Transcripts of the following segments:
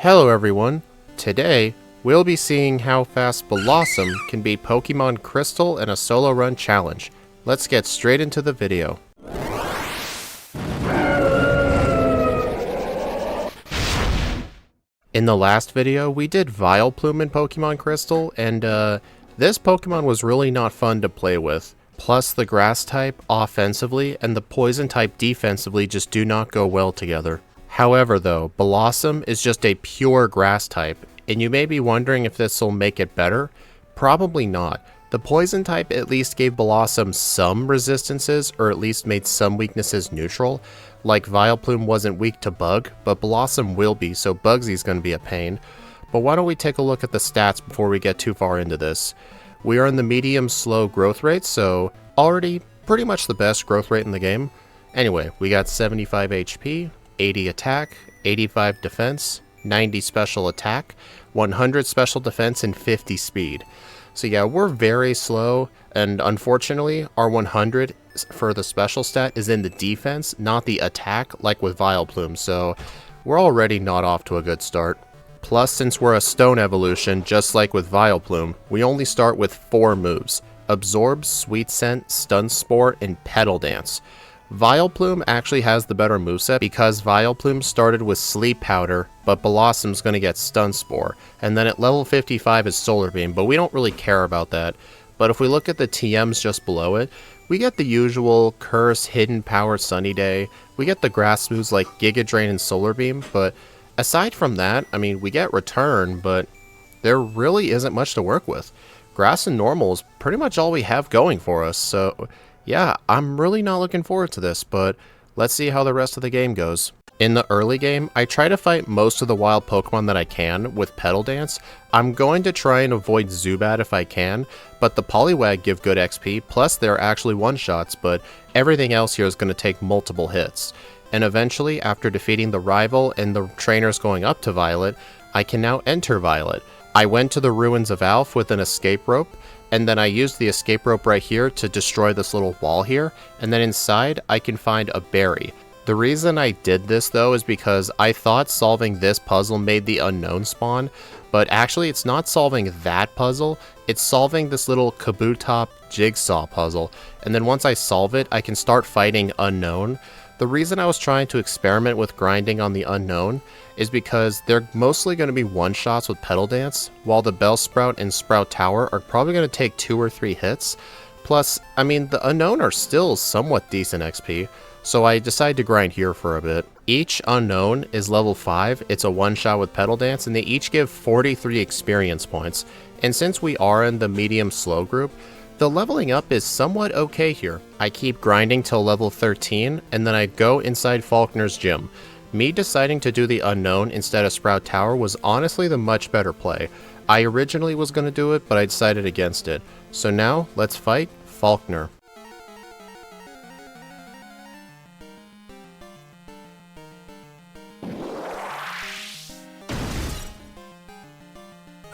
Hello everyone, today we'll be seeing how fast Belossom can beat Pokemon Crystal in a solo run challenge. Let's get straight into the video. In the last video, we did Vileplume in Pokemon Crystal, and this Pokemon was really not fun to play with. Plus, the Grass type offensively and the Poison type defensively just do not go well together. However though, Belossom is just a pure Grass type, and you may be wondering if this will make it better. Probably not. The Poison type at least gave Belossom some resistances, or at least made some weaknesses neutral. Like Vileplume wasn't weak to Bug, but Belossom will be, so Bugsy's going to be a pain. But why don't we take a look at the stats before we get too far into this. We are in the medium slow growth rate, so already pretty much the best growth rate in the game. Anyway, we got 75 HP, 80 attack, 85 defense, 90 special attack, 100 special defense, and 50 speed. So yeah, we're very slow, and unfortunately, our 100 for the special stat is in the defense, not the attack, like with Vileplume, so we're already not off to a good start. Plus, since we're a stone evolution, just like with Vileplume, we only start with 4 moves: Absorb, Sweet Scent, Stun Spore, and Petal Dance. Vileplume actually has the better moveset because Vileplume started with Sleep Powder, but Belossom's going to get Stun Spore, and then at level 55 is Solar Beam, but we don't really care about that. But if we look at the TMs just below it, we get the usual Curse, Hidden Power, Sunny Day, we get the grass moves like Giga Drain and Solar Beam, but aside from that, I mean, we get Return, but there really isn't much to work with. Grass and Normal is pretty much all we have going for us, so yeah, I'm really not looking forward to this, but let's see how the rest of the game goes. In the early game, I try to fight most of the wild Pokemon that I can with Petal Dance. I'm going to try and avoid Zubat if I can, but the Poliwag give good XP, plus they're actually one-shots, but everything else here is going to take multiple hits. And eventually, after defeating the rival and the trainers going up to Violet, I can now enter Violet. I went to the Ruins of Alph with an escape rope, and then I used the escape rope right here to destroy this little wall here, and then inside I can find a berry. The reason I did this though is because I thought solving this puzzle made the unknown spawn, but actually it's not solving that puzzle, it's solving this little Kabutops jigsaw puzzle, and then once I solve it I can start fighting unknown. The reason I was trying to experiment with grinding on the unknown is because they're mostly going to be one-shots with Petal Dance, while the Bellsprout and Sprout Tower are probably going to take 2 or 3 hits. Plus, I mean, the unknown are still somewhat decent XP, so I decided to grind here for a bit. Each unknown is level 5, it's a one-shot with Petal Dance, and they each give 43 experience points. And since we are in the medium slow group, the leveling up is somewhat okay here. I keep grinding till level 13, and then I go inside Falkner's gym. Me deciding to do the unknown instead of Sprout Tower was honestly the much better play. I originally was going to do it, but I decided against it. So now, let's fight Falkner.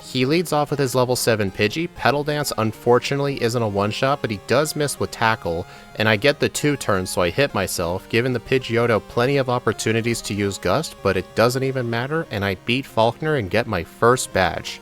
He leads off with his level 7 Pidgey. Petal Dance unfortunately isn't a one-shot, but he does miss with Tackle, and I get the 2 turns so I hit myself, giving the Pidgeotto plenty of opportunities to use Gust, but it doesn't even matter, and I beat Falkner and get my first badge.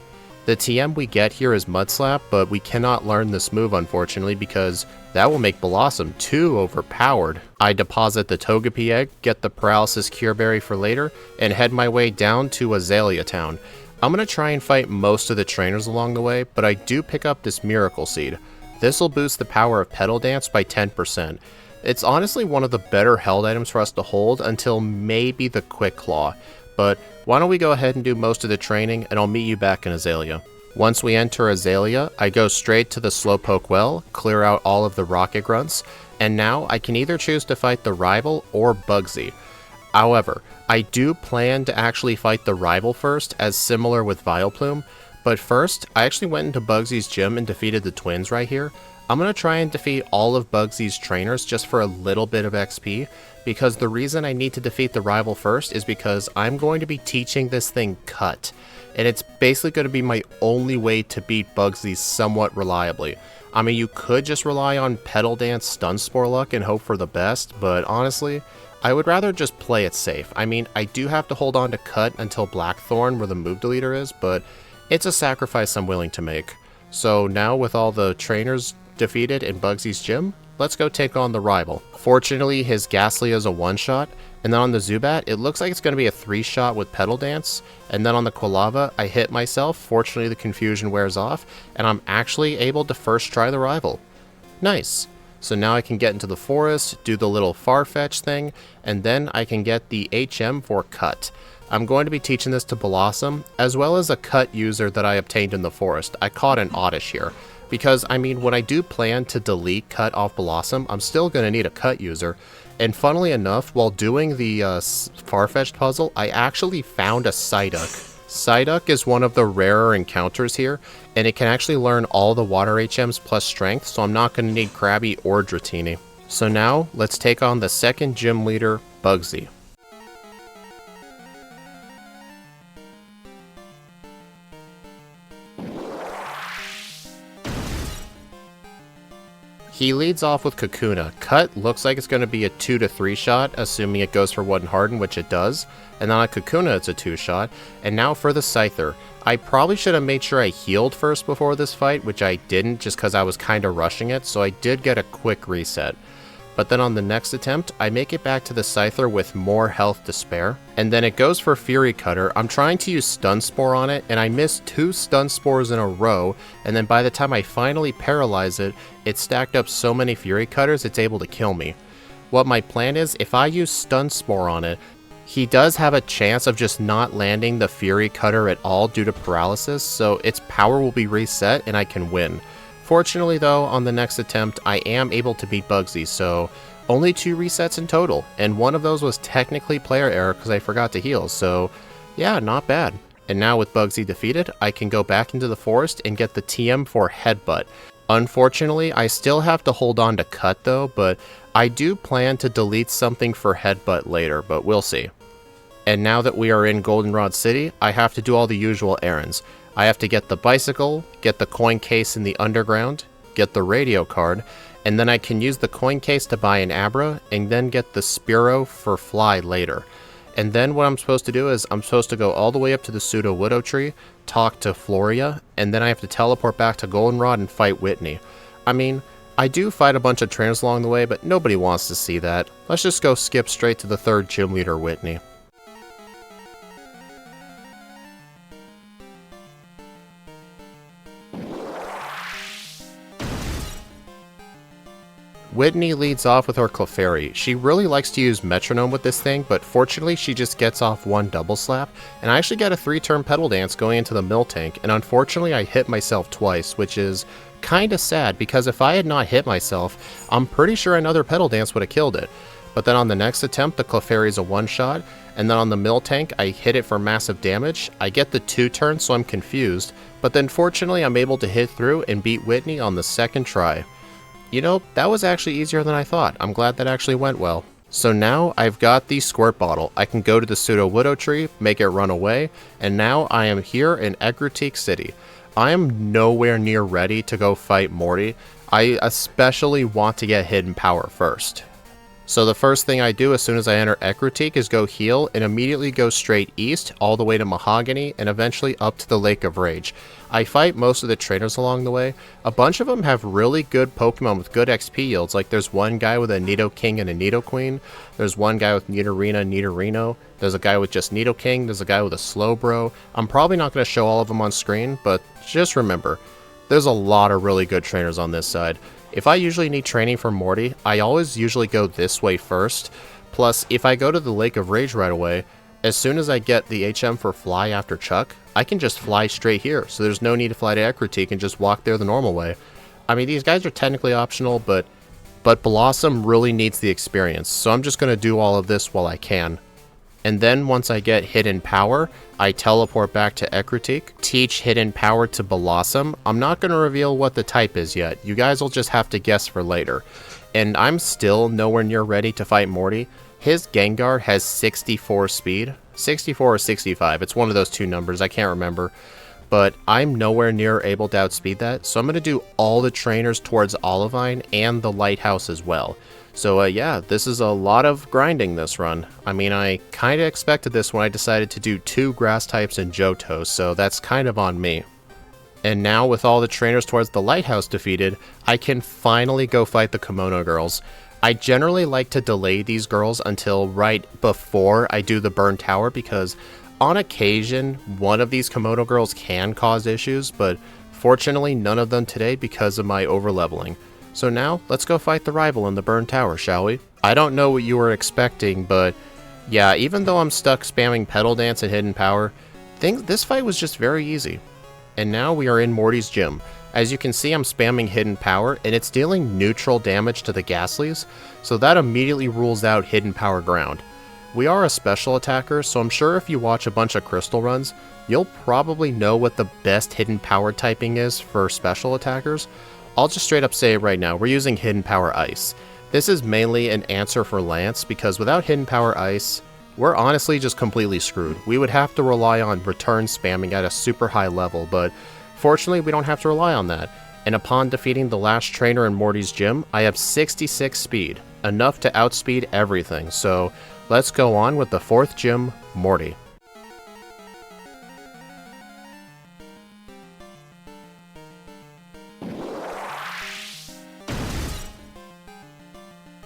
The TM we get here is Mud Slap, but we cannot learn this move unfortunately because that will make Belossom too overpowered. I deposit the Togepi egg, get the Paralysis Cure Berry for later, and head my way down to Azalea Town. I'm going to try and fight most of the trainers along the way, but I do pick up this Miracle Seed. This will boost the power of Petal Dance by 10%. It's honestly one of the better held items for us to hold until maybe the Quick Claw. But why don't we go ahead and do most of the training, and I'll meet you back in Azalea. Once we enter Azalea, I go straight to the Slowpoke Well, clear out all of the Rocket Grunts, and now I can either choose to fight the rival or Bugsy. However, I do plan to actually fight the rival first, as similar with Vileplume, but first, I actually went into Bugsy's gym and defeated the twins right here. I'm going to try and defeat all of Bugsy's trainers just for a little bit of XP, because the reason I need to defeat the rival first is because I'm going to be teaching this thing Cut, and it's basically going to be my only way to beat Bugsy somewhat reliably. I mean, you could just rely on Petal Dance Stun Spore luck and hope for the best, but honestly, I would rather just play it safe. I mean, I do have to hold on to Cut until Blackthorn where the move deleter is, but it's a sacrifice I'm willing to make. So now with all the trainers defeated in Bugsy's gym, let's go take on the rival. Fortunately, his Ghastly is a one-shot, and then on the Zubat, it looks like it's going to be a 3-shot with Petal Dance, and then on the Quilava, I hit myself. Fortunately, the confusion wears off, and I'm actually able to first try the rival. Nice. So now I can get into the forest, do the little Farfetch thing, and then I can get the HM for Cut. I'm going to be teaching this to Belossom, as well as a Cut user that I obtained in the forest. I caught an Oddish here. Because, I mean, when I do plan to delete Cut off Belossom, I'm still going to need a Cut user. And funnily enough, while doing the Farfetch'd puzzle, I actually found a Psyduck. Psyduck is one of the rarer encounters here, and it can actually learn all the water HMs plus strength, so I'm not going to need Krabby or Dratini. So now, let's take on the second gym leader, Bugsy. He leads off with Kakuna. Cut looks like it's going to be a 2 to 3 shot, assuming it goes for 1 Harden, which it does. And then on Kakuna, it's a 2 shot. And now for the Scyther. I probably should have made sure I healed first before this fight, which I didn't just because I was kind of rushing it, so I did get a quick reset. But then on the next attempt, I make it back to the Scyther with more health to spare. And then it goes for Fury Cutter. I'm trying to use Stun Spore on it, and I missed 2 Stun Spores in a row, and then by the time I finally paralyze it, it stacked up so many Fury Cutters it's able to kill me. What my plan is, if I use Stun Spore on it, he does have a chance of just not landing the Fury Cutter at all due to paralysis, so its power will be reset and I can win. Fortunately though, on the next attempt, I am able to beat Bugsy, so only 2 resets in total, and one of those was technically player error because I forgot to heal, so yeah, not bad. And now with Bugsy defeated, I can go back into the forest and get the TM for Headbutt. Unfortunately, I still have to hold on to Cut though, but I do plan to delete something for Headbutt later, but we'll see. And now that we are in Goldenrod City, I have to do all the usual errands. I have to get the bicycle, get the coin case in the underground, get the radio card, and then I can use the coin case to buy an Abra, and then get the Spearow for Fly later. And then what I'm supposed to do is I'm supposed to go all the way up to the Pseudo Widow Tree, talk to Floria, and then I have to teleport back to Goldenrod and fight Whitney. I mean, I do fight a bunch of trainers along the way, but nobody wants to see that. Let's just go skip straight to the third gym leader, Whitney. Whitney leads off with her Clefairy. She really likes to use Metronome with this thing, but fortunately she just gets off 1 double slap, and I actually got a 3-turn Petal Dance going into the Miltank, and unfortunately I hit myself twice, which is kinda sad, because if I had not hit myself, I'm pretty sure another Petal Dance would have killed it. But then on the next attempt, the Clefairy is a 1-shot, and then on the Miltank, I hit it for massive damage. I get the 2 turns, so I'm confused, but then fortunately I'm able to hit through and beat Whitney on the second try. You know, that was actually easier than I thought. I'm glad that actually went well. So now I've got the Squirt Bottle. I can go to the Pseudo Widow Tree, make it run away, and now I am here in Egritique City. I am nowhere near ready to go fight Morty. I especially want to get Hidden Power first. So the first thing I do as soon as I enter Egritique is go heal and immediately go straight east all the way to Mahogany and eventually up to the Lake of Rage. I fight most of the trainers along the way. A bunch of them have really good Pokemon with good XP yields, like there's one guy with a Nidoking and a Nidoqueen, there's one guy with Nidorina, Nidorino, there's a guy with just Nidoking, there's a guy with a Slowbro. I'm probably not going to show all of them on screen, but just remember, there's a lot of really good trainers on this side. If I usually need training for Morty, I always usually go this way first. Plus, if I go to the Lake of Rage right away, as soon as I get the HM for Fly after Chuck, I can just fly straight here, so there's no need to fly to Egritique and just walk there the normal way. I mean, these guys are technically optional, but Belossom really needs the experience, so I'm just going to do all of this while I can. And then once I get Hidden Power, I teleport back to Egritique, teach Hidden Power to Belossom. I'm not going to reveal what the type is yet. You guys will just have to guess for later. And I'm still nowhere near ready to fight Morty. His Gengar has 64 speed. 64 or 65. It's one of those two numbers. I can't remember. But I'm nowhere near able to outspeed that. So I'm going to do all the trainers towards Olivine and the Lighthouse as well. So yeah, this is a lot of grinding this run. I mean, I kind of expected this when I decided to do 2 grass types in Johto, so that's kind of on me. And now with all the trainers towards the lighthouse defeated, I can finally go fight the Kimono girls. I generally like to delay these girls until right before I do the burn tower because on occasion, one of these Kimono girls can cause issues, but fortunately none of them today because of my overleveling. So now, let's go fight the rival in the burn tower, shall we? I don't know what you were expecting, but yeah, even though I'm stuck spamming Petal Dance and Hidden Power, this fight was just very easy. And now we are in Morty's gym. As you can see, I'm spamming Hidden Power, and it's dealing neutral damage to the Ghastlies, so that immediately rules out Hidden Power Ground. We are a special attacker, so I'm sure if you watch a bunch of Crystal runs, you'll probably know what the best Hidden Power typing is for special attackers. I'll just straight up say it right now, we're using Hidden Power Ice. This is mainly an answer for Lance, because without Hidden Power Ice, we're honestly just completely screwed. We would have to rely on return spamming at a super high level, but fortunately we don't have to rely on that. And upon defeating the last trainer in Morty's gym, I have 66 speed, enough to outspeed everything, so let's go on with the 4th gym, Morty.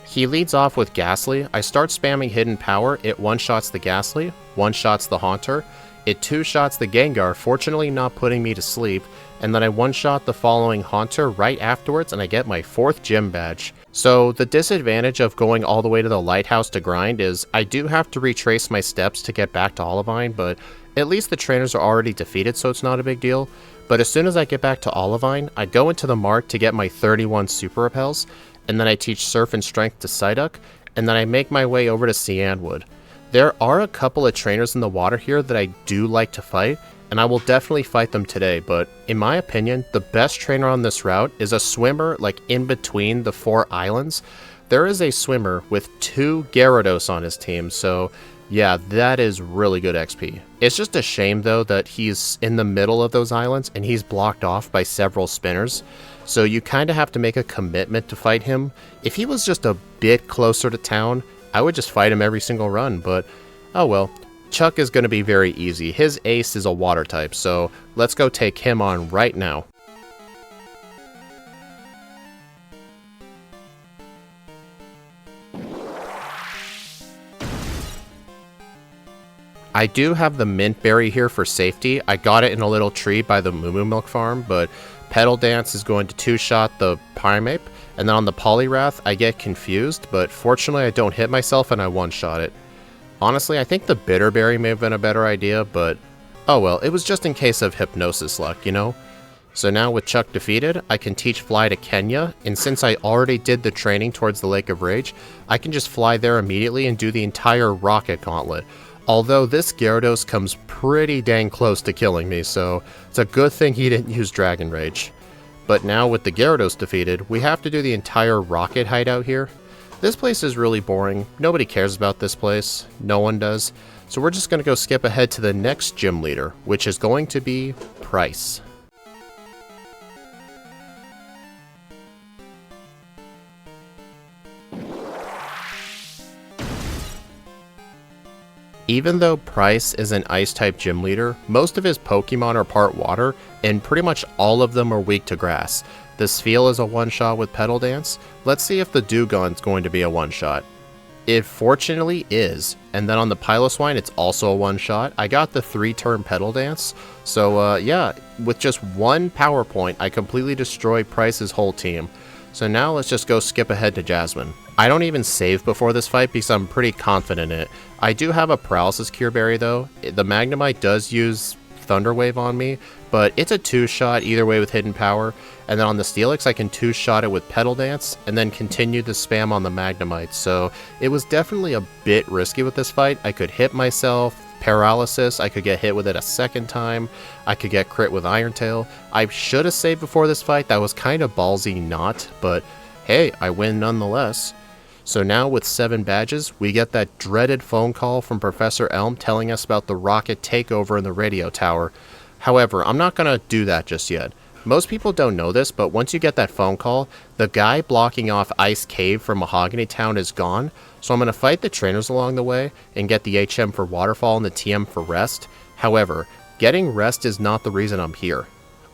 He leads off with Ghastly. I start spamming Hidden Power, it one-shots the Ghastly, one-shots the Haunter, it two-shots the Gengar, fortunately not putting me to sleep, and then I one-shot the following Haunter right afterwards and I get my 4th gym badge. So the disadvantage of going all the way to the lighthouse to grind is I do have to retrace my steps to get back to Olivine, but at least the trainers are already defeated, so it's not a big deal. But as soon as I get back to Olivine, I go into the mart to get my 31 Super Repels, and then I teach Surf and Strength to Psyduck, and then I make my way over to Cianwood. There are a couple of trainers in the water here that I do like to fight, and I will definitely fight them today, but in my opinion, the best trainer on this route is a swimmer like in between the 4 islands. There is a swimmer with 2 Gyarados on his team, so yeah, that is really good XP. It's just a shame though that he's in the middle of those islands and he's blocked off by several spinners. So you kind of have to make a commitment to fight him. If he was just a bit closer to town, I would just fight him every single run, but oh well. Chuck is going to be very easy. His ace is a water type, so let's go take him on right now. I do have the Mint Berry here for safety. I got it in a little tree by the Moo Moo Milk Farm, but Petal Dance is going to two-shot the Primeape, and then on the Poliwrath, I get confused, but fortunately I don't hit myself and I one-shot it. Honestly, I think the Bitter Berry may have been a better idea, but oh well, it was just in case of hypnosis luck, you know? So now with Chuck defeated, I can teach Fly to Kenya, and since I already did the training towards the Lake of Rage, I can just fly there immediately and do the entire Rocket Gauntlet. Although this Gyarados comes pretty dang close to killing me, so it's a good thing he didn't use Dragon Rage. But now with the Gyarados defeated, we have to do the entire Rocket hideout here. This place is really boring, nobody cares about this place, no one does, so we're just going to go skip ahead to the next gym leader, which is going to be Price. Even though Price is an Ice-type gym leader, most of his Pokemon are part water, and pretty much all of them are weak to grass. The Spheal is a one-shot with Petal Dance. Let's see if the Dewgong's going to be a one-shot. It fortunately is, and then on the Piloswine it's also a one-shot. I got the 3-turn Petal Dance, so yeah, with just one Power Point, I completely destroy Price's whole team. So now let's just go skip ahead to Jasmine. I don't even save before this fight because I'm pretty confident in it. I do have a Paralysis Cure Berry though. The Magnemite does use Thunder Wave on me, but it's a 2-shot either way with Hidden Power, and then on the Steelix I can 2-shot it with Petal Dance, and then continue the spam on the Magnemite, so it was definitely a bit risky with this fight. I could hit myself, Paralysis, I could get hit with it a second time, I could get crit with Iron Tail. I should have saved before this fight, that was kind of ballsy not, but hey, I win nonetheless. So now with 7 badges, we get that dreaded phone call from Professor Elm telling us about the rocket takeover in the radio tower. However, I'm not going to do that just yet. Most people don't know this, but once you get that phone call, the guy blocking off Ice Cave from Mahogany Town is gone, so I'm going to fight the trainers along the way and get the HM for Waterfall and the TM for Rest. However, getting Rest is not the reason I'm here.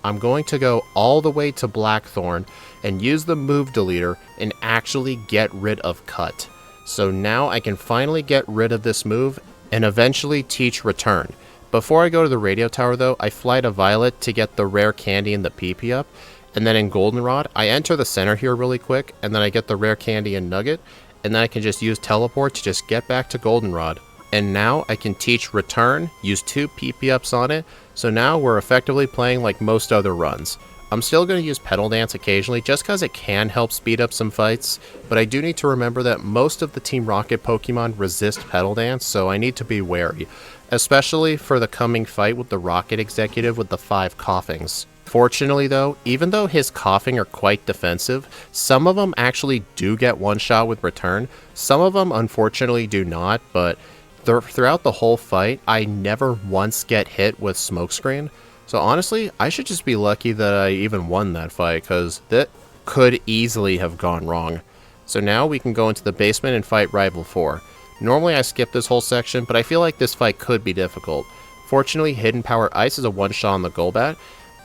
I'm going to go all the way to Blackthorn and use the move deleter and actually get rid of Cut. So now I can finally get rid of this move and eventually teach Return. Before I go to the radio tower though, I fly to Violet to get the rare candy and the PP up, and then in Goldenrod, I enter the center here really quick, and then I get the rare candy and Nugget, and then I can just use Teleport to just get back to Goldenrod. And now I can teach Return, use 2 PP ups on it, so now we're effectively playing like most other runs. I'm still going to use Petal Dance occasionally just because it can help speed up some fights, but I do need to remember that most of the Team Rocket Pokemon resist Petal Dance, so I need to be wary, especially for the coming fight with the Rocket Executive with the 5 coughings. Fortunately though, even though his coughing are quite defensive, some of them actually do get one shot with Return, some of them unfortunately do not, but throughout the whole fight, I never once get hit with Smokescreen. So honestly, I should just be lucky that I even won that fight, because that could easily have gone wrong. So now we can go into the basement and fight Rival 4. Normally I skip this whole section, but I feel like this fight could be difficult. Fortunately, Hidden Power Ice is a one-shot on the Golbat,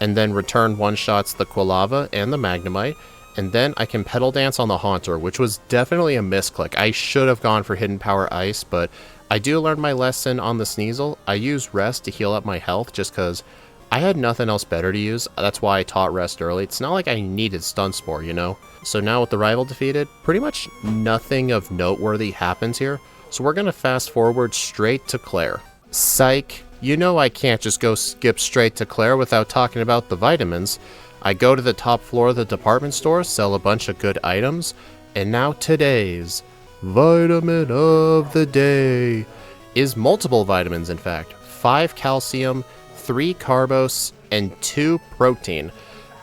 and then Return one-shots the Quilava and the Magnemite, and then I can Petal Dance on the Haunter, which was definitely a misclick. I should have gone for Hidden Power Ice, but I do learn my lesson on the Sneasel. I use Rest to heal up my health just because I had nothing else better to use. That's why I taught Rest early. It's not like I needed Stun Spore, you know? So now with the Rival defeated, pretty much nothing of noteworthy happens here. So we're going to fast forward straight to Claire. Psych, you know I can't just go skip straight to Claire without talking about the vitamins. I go to the top floor of the department store, sell a bunch of good items, and now today's vitamin of the day is multiple vitamins, in fact. 5 calcium, 3 carbos, and 2 protein.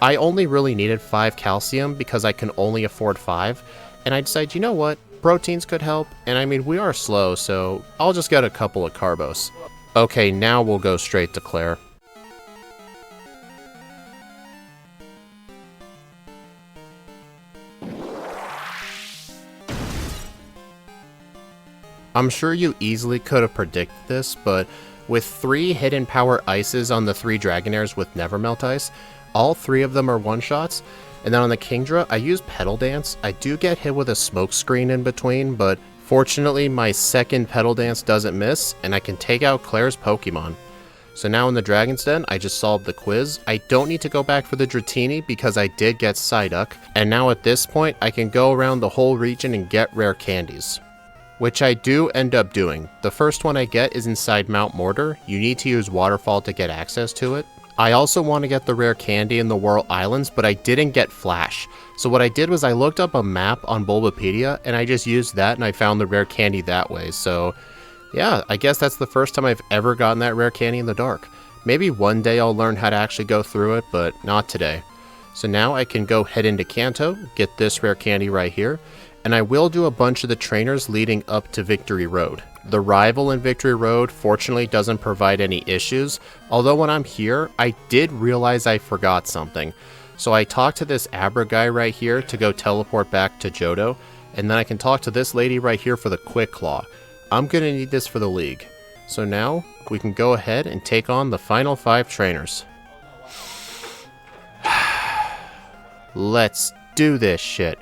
I only really needed 5 calcium because I can only afford 5, and I decided, you know what, proteins could help, and I mean, we are slow, so I'll just get a couple of carbos. Okay, now we'll go straight to Claire. I'm sure you easily could have predicted this, but with 3 Hidden Power Ices on the 3 Dragonairs with Nevermelt Ice, all 3 of them are one-shots, and then on the Kingdra, I use Petal Dance. I do get hit with a Smokescreen in between, but fortunately my second Petal Dance doesn't miss, and I can take out Claire's Pokemon. So now in the Dragon's Den, I just solved the quiz. I don't need to go back for the Dratini because I did get Psyduck, and now at this point, I can go around the whole region and get rare candies, which I do end up doing. The first one I get is inside Mount Mortar. You need to use Waterfall to get access to it. I also want to get the rare candy in the Whirl Islands, but I didn't get Flash. So what I did was I looked up a map on Bulbapedia, and I just used that, and I found the rare candy that way. So yeah, I guess that's the first time I've ever gotten that rare candy in the dark. Maybe one day I'll learn how to actually go through it, but not today. So now I can go head into Kanto, get this rare candy right here, and I will do a bunch of the trainers leading up to Victory Road. The rival in Victory Road fortunately doesn't provide any issues, although when I'm here, I did realize I forgot something. So I talked to this Abra guy right here to go teleport back to Johto, and then I can talk to this lady right here for the Quick Claw. I'm gonna need this for the league. So now, we can go ahead and take on the final 5 trainers. Let's do this shit.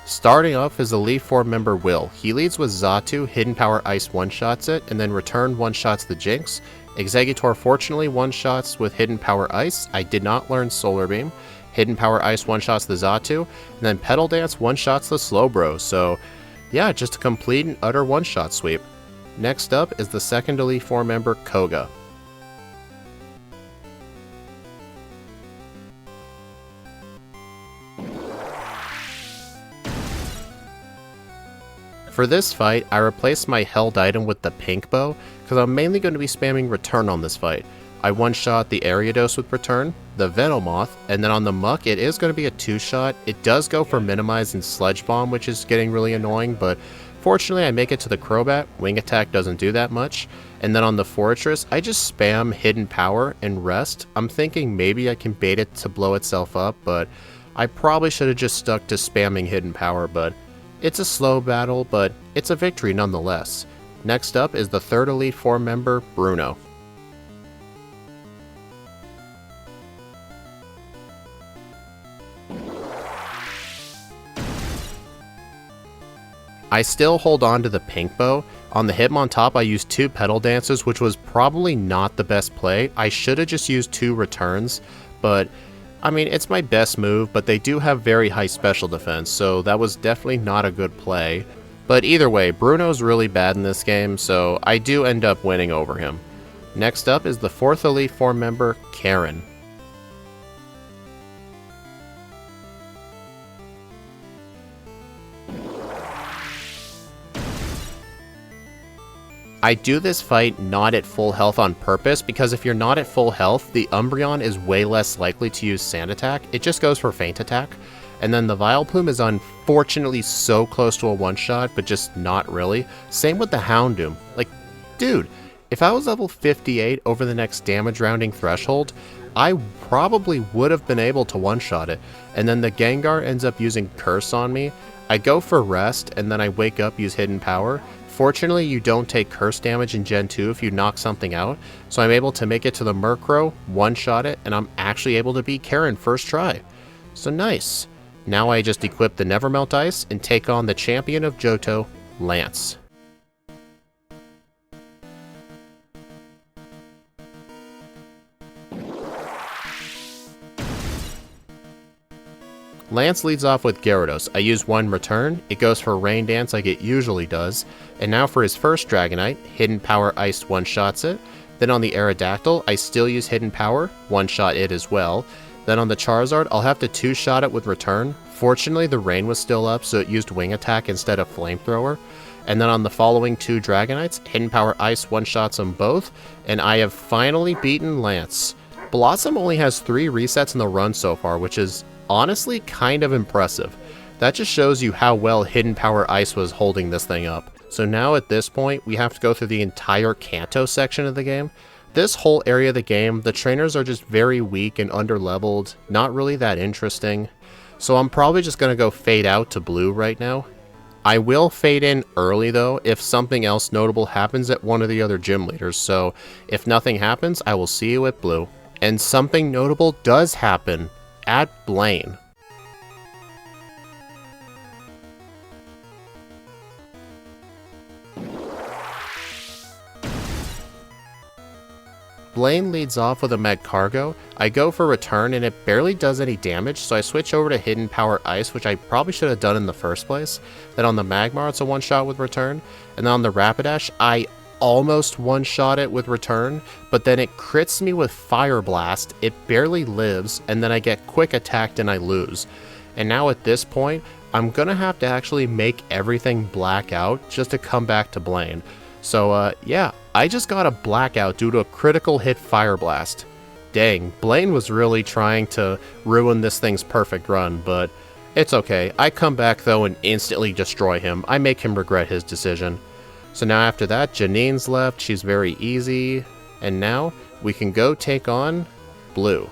Starting off is the Elite 4 member Will. He leads with Xatu, Hidden Power Ice one-shots it, and then Return one-shots the Jinx. Exeggutor fortunately one-shots with Hidden Power Ice. I did not learn Solar Beam. Hidden Power Ice one-shots the Xatu, and then Petal Dance one-shots the Slowbro. So yeah, just a complete and utter one-shot sweep. Next up is the second Elite 4 member Koga. For this fight, I replaced my held item with the Pink Bow, because I'm mainly going to be spamming Return on this fight. I one-shot the Ariados with Return, the Venomoth, and then on the Muck, it is going to be a 2-shot. It does go for Minimize and Sledge Bomb, which is getting really annoying, but fortunately I make it to the Crobat. Wing Attack doesn't do that much. And then on the Fortress, I just spam Hidden Power and Rest. I'm thinking maybe I can bait it to blow itself up, but I probably should have just stuck to spamming Hidden Power, but it's a slow battle, but it's a victory nonetheless. Next up is the third Elite Four member, Bruno. I still hold on to the Pink Bow. On the Hitmontop, I used 2 Petal Dances, which was probably not the best play. I should have just used 2 returns, but I mean, it's my best move, but they do have very high special defense, so that was definitely not a good play. But either way, Bruno's really bad in this game, so I do end up winning over him. Next up is the 4th Elite Four member, Karen. I do this fight not at full health on purpose, because if you're not at full health, the Umbreon is way less likely to use Sand Attack. It just goes for Feint Attack. And then the Vileplume is unfortunately so close to a one-shot, but just not really. Same with the Houndoom. Like, dude, if I was level 58 over the next damage rounding threshold, I probably would have been able to one-shot it. And then the Gengar ends up using Curse on me. I go for Rest, and then I wake up, use Hidden Power. Fortunately, you don't take Curse damage in Gen 2 if you knock something out, so I'm able to make it to the Murkrow, one-shot it, and I'm actually able to beat Karen first try. So nice. Now I just equip the Nevermelt Ice and take on the champion of Johto, Lance. Lance leads off with Gyarados. I use 1 return, it goes for Rain Dance like it usually does, and now for his first Dragonite, Hidden Power Ice one-shots it. Then on the Aerodactyl, I still use Hidden Power, one-shot it as well. Then on the Charizard, I'll have to 2-shot it with return. Fortunately, the rain was still up, so it used Wing Attack instead of Flamethrower. And then on the following 2 Dragonites, Hidden Power Ice one-shots them both, and I have finally beaten Lance. Belossom only has 3 resets in the run so far, which is honestly kind of impressive. That just shows you how well Hidden Power Ice was holding this thing up. So now at this point, we have to go through the entire Kanto section of the game. This whole area of the game, the trainers are just very weak and underleveled, not really that interesting. So I'm probably just going to go fade out to blue right now. I will fade in early though if something else notable happens at one of the other gym leaders, so if nothing happens, I will see you at blue. And something notable does happen at Blaine. Blaine leads off with a Magcargo. I go for return and it barely does any damage, so I switch over to Hidden Power Ice, which I probably should have done in the first place. Then on the Magmar, it's a one-shot with return. And then on the Rapidash, I almost one-shot it with return, but then it crits me with Fire Blast, it barely lives, and then I get quick attacked and I lose. And now at this point, I'm gonna have to actually make everything black out just to come back to Blaine. So yeah, I just got a blackout due to a critical hit Fire Blast. Dang, Blaine was really trying to ruin this thing's perfect run, but it's okay. I come back though and instantly destroy him. I make him regret his decision. So now after that, Janine's left, she's very easy, and now we can go take on Blue.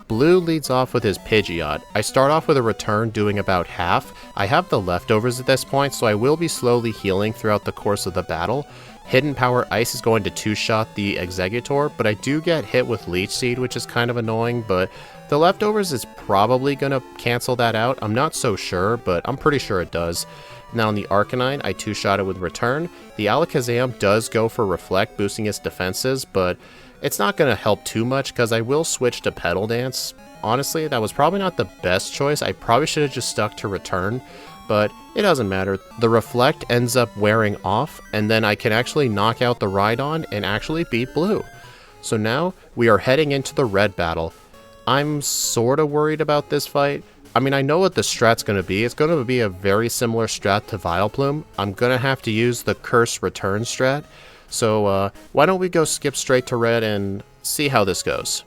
Blue leads off with his Pidgeot. I start off with a return doing about half. I have the leftovers at this point, so I will be slowly healing throughout the course of the battle. Hidden Power Ice is going to 2-shot the Exeggutor, but I do get hit with Leech Seed, which is kind of annoying, but the leftovers is probably going to cancel that out. I'm not so sure, but I'm pretty sure it does. Now on the Arcanine, I 2-shot it with return. The Alakazam does go for Reflect, boosting its defenses, but it's not going to help too much because I will switch to Petal Dance. Honestly, that was probably not the best choice. I probably should have just stuck to return, but it doesn't matter. The Reflect ends up wearing off, and then I can actually knock out the Rhydon and actually beat Blue. So now we are heading into the red battle. I'm sort of worried about this fight. I mean, I know what the strat's going to be. It's going to be a very similar strat to Vileplume. I'm going to have to use the Curse Return strat. So why don't we go skip straight to red and see how this goes.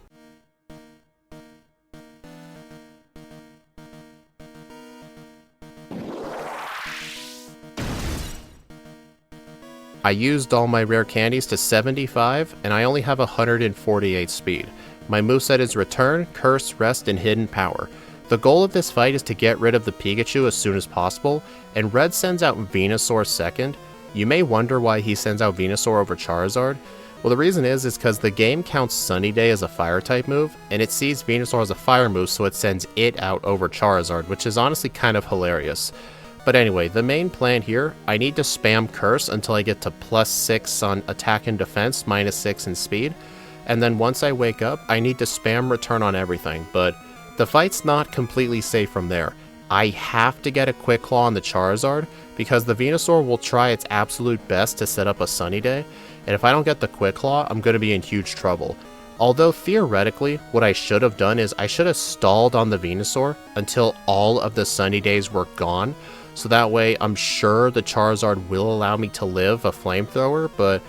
I used all my rare candies to 75, and I only have 148 speed. My moveset is Return, Curse, Rest, and Hidden Power. The goal of this fight is to get rid of the Pikachu as soon as possible, and Red sends out Venusaur second. You may wonder why he sends out Venusaur over Charizard. Well, the reason is because the game counts Sunny Day as a Fire-type move, and it sees Venusaur as a Fire move, so it sends it out over Charizard, which is honestly kind of hilarious. But anyway, the main plan here, I need to spam Curse until I get to +6 on attack and defense, -6 in speed. And then once I wake up, I need to spam Return on everything, but the fight's not completely safe from there. I have to get a Quick Claw on the Charizard, because the Venusaur will try its absolute best to set up a Sunny Day, and if I don't get the Quick Claw, I'm going to be in huge trouble. Although theoretically, what I should have done is I should have stalled on the Venusaur until all of the Sunny Days were gone, so that way I'm sure the Charizard will allow me to live a Flamethrower, but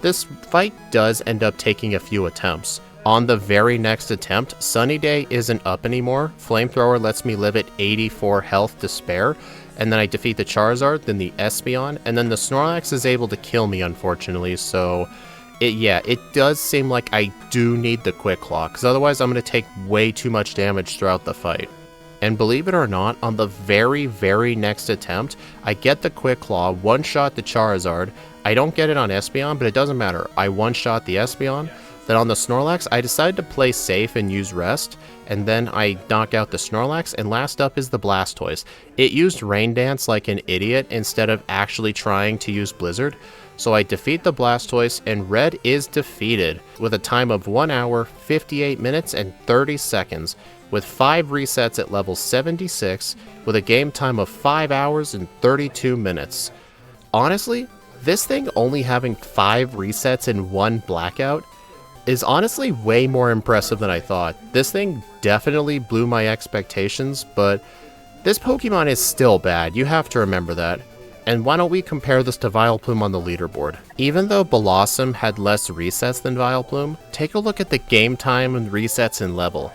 this fight does end up taking a few attempts. On the very next attempt, Sunny Day isn't up anymore, Flamethrower lets me live at 84 health to spare, and then I defeat the Charizard, then the Espeon, and then the Snorlax is able to kill me unfortunately, so it does seem like I do need the Quick Claw, because otherwise I'm going to take way too much damage throughout the fight. And believe it or not, on the very next attempt, I get the Quick Claw, one-shot the Charizard. I don't get it on Espeon, but it doesn't matter. I one-shot the Espeon. Then on the Snorlax, I decided to play safe and use Rest, and then I knock out the Snorlax, and last up is the Blastoise. It used Rain Dance like an idiot instead of actually trying to use Blizzard. So I defeat the Blastoise, and Red is defeated with a time of 1 hour, 58 minutes, and 30 seconds. With 5 resets at level 76, with a game time of 5 hours and 32 minutes. Honestly, this thing only having 5 resets in 1 blackout is honestly way more impressive than I thought. This thing definitely blew my expectations, but this Pokemon is still bad, you have to remember that. And why don't we compare this to Vileplume on the leaderboard? Even though Belossom had less resets than Vileplume, take a look at the game time and resets in level.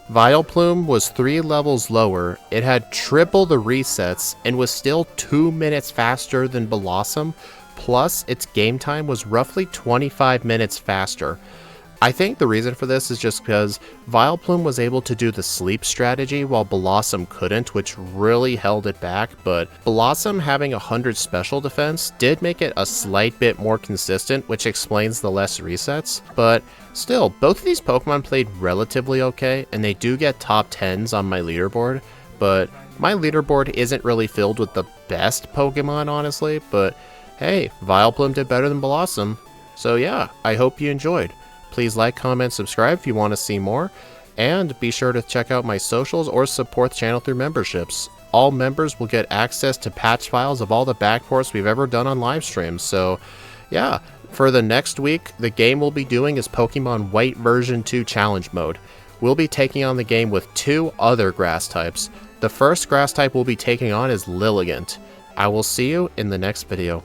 Vileplume was 3 levels lower, it had triple the resets, and was still 2 minutes faster than Belossom, plus its game time was roughly 25 minutes faster. I think the reason for this is just because Vileplume was able to do the sleep strategy while Belossom couldn't, which really held it back, but Belossom having 100 special defense did make it a slight bit more consistent, which explains the less resets, but still, both of these Pokemon played relatively okay, and they do get top 10s on my leaderboard, but my leaderboard isn't really filled with the best Pokemon, honestly, but hey, Vileplume did better than Belossom, so yeah, I hope you enjoyed. Please like, comment, subscribe if you want to see more, and be sure to check out my socials or support the channel through memberships. All members will get access to patch files of all the backports we've ever done on live streams, so yeah. For the next week, the game we'll be doing is Pokemon White version 2 challenge mode. We'll be taking on the game with 2 other grass types. The first grass type we'll be taking on is Lilligant. I will see you in the next video.